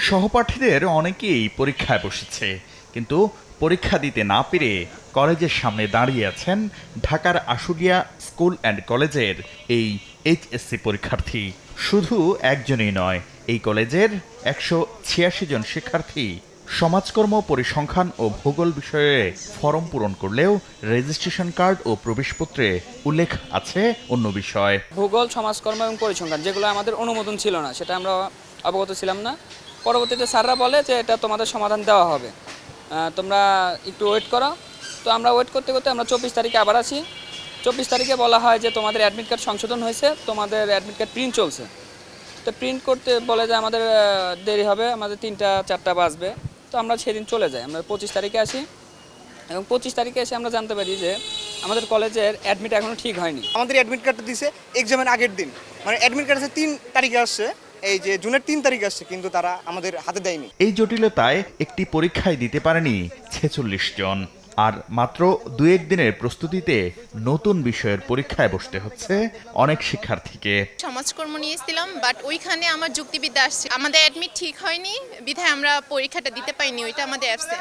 সহপাঠীদের অনেকেই পরীক্ষায় বসেছে, কিন্তু পরীক্ষা দিতে না পেরে কলেজের সামনে দাঁড়িয়ে আছেন ঢাকার আশুলিয়া স্কুল অ্যান্ড কলেজের এই এইচএসসি পরীক্ষার্থী। শুধু একজনই নয়, এই কলেজের ১৮৬ জন শিক্ষার্থী সমাজকর্ম, পরিসংখ্যান ও ভূগোল বিষয়ে ফরম পূরণ করলেও রেজিস্ট্রেশন কার্ড ও প্রবেশপত্রে উল্লেখ আছে অন্য বিষয়। ভূগোল, সমাজকর্ম এবং পরিসংখ্যান যেগুলো আমাদের অনুমোদন ছিল না, সেটা আমরা অবগত ছিলাম না। পরবর্তীতে স্যাররা বলে যে এটা তোমাদের সমাধান দেওয়া হবে, তোমরা একটু ওয়েট করো। তো আমরা ওয়েট করতে করতে আমরা 24 তারিখে আবার আসি। 24 তারিখে বলা হয় যে তোমাদের অ্যাডমিট কার্ড সংশোধন হয়েছে, তোমাদের অ্যাডমিট কার্ড প্রিন্ট চলছে। তো প্রিন্ট করতে বলে যে আমাদের দেরি হবে, আমাদের 3টা-4টা বাজবে। তো আমরা সেদিন চলে যাই, আমরা 25 তারিখে আসি এবং 25 তারিখে এসে আমরা জানতে পারি যে আমাদের কলেজের অ্যাডমিট এখনও ঠিক হয়নি। আমাদের অ্যাডমিট কার্ডটা দিছে এক্সামের আগের দিন, মানে অ্যাডমিট কার্ড আছে 3 তারিখে আসছে, এই যে জুনের 3 তারিখে আসছে, কিন্তু তারা আমাদের হাতে দেয়নি। এই জটিলতায় একটি পরীক্ষায় দিতে পারেনি 46 জন। আর মাত্র 2-1 দিনের প্রস্তুতিতে নতুন বিষয়ের পরীক্ষায় বসতে হচ্ছে অনেক শিক্ষার্থীকে। সমাজকর্ম নিয়েছিলাম, বাট ওইখানে আমার যুক্তিবিদ্যা আসছে, আমাদের অ্যাডমিট ঠিক হয়নি বিধায় আমরা পরীক্ষাটা দিতে পাইনি, ওইটা আমাদের অ্যাবসেন্ট।